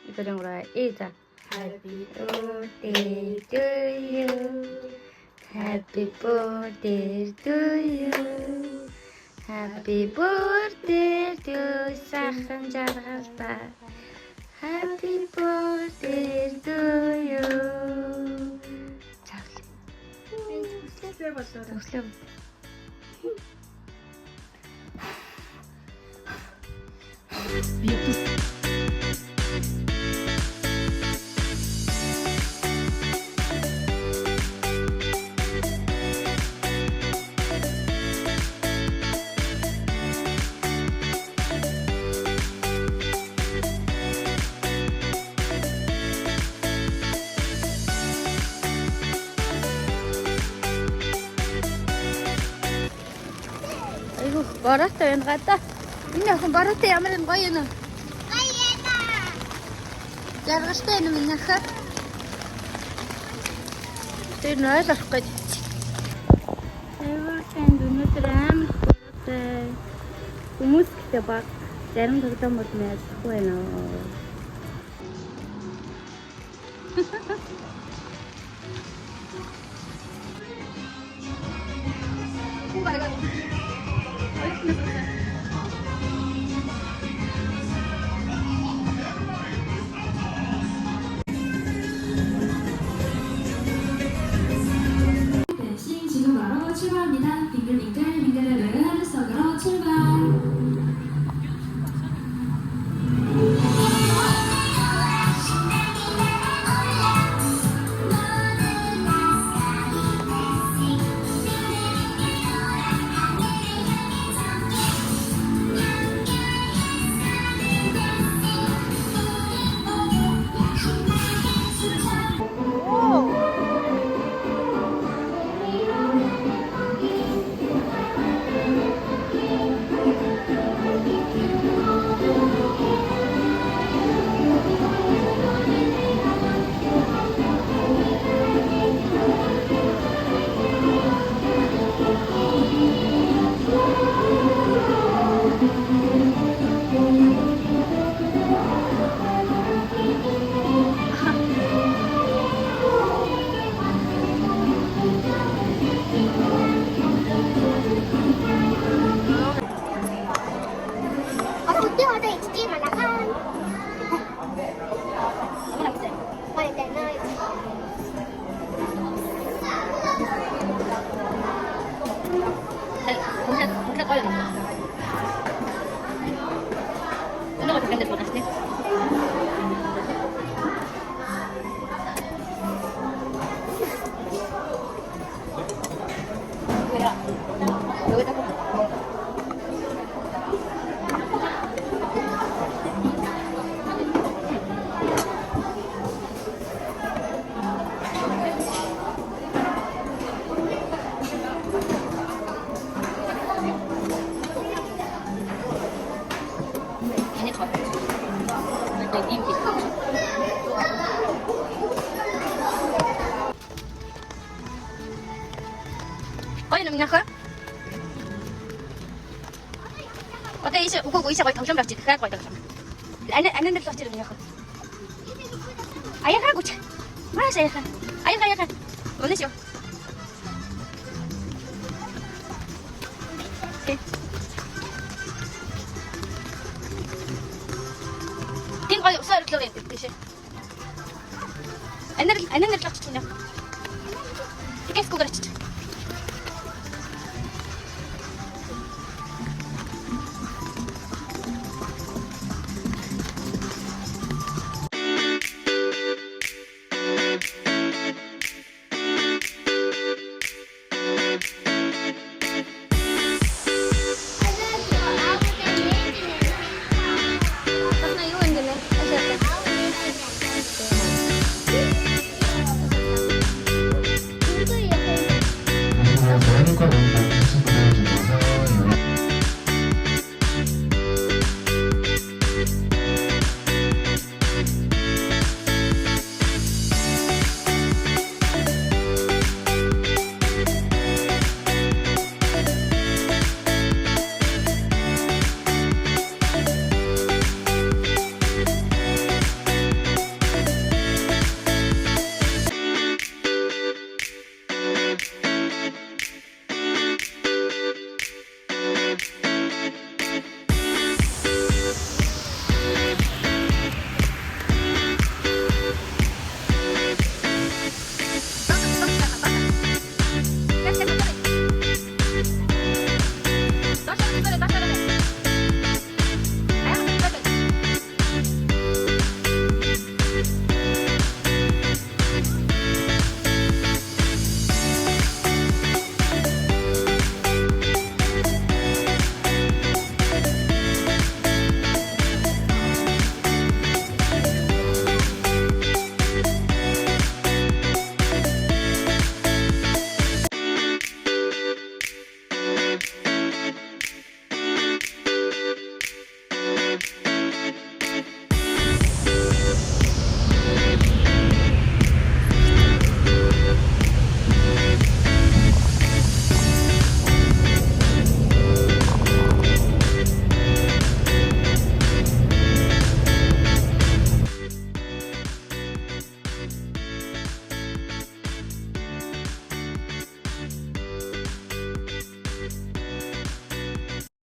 이거는 뭐라 이자. Happy birthday to you. Happy birthday to you. Happy birthday to 사랑 잘한다. Happy birthday to you. 자, 슬래브. 아이고 멀었어. 연 갔다. 이제 멀었어. 야말은 거기는. 잘갔다 이는 민나가. 또 너희들 거기. 아이고 눈을 람. хүмүүс гэдэг баг зарим тогтоомод мэдхгүй байна уу. 지금 바로 출발합니다. 빙글빙글 빙글을 하늘 속으로 출발. Có gì nữa có đây sẽ có sẽ gọi thằng trong chỉ khác gọi thằng anh nên chỉ được nhá ayah aku mana saya kan ayah kan mana sih tin coi sợ được lên thì anh nên lắc chút nhá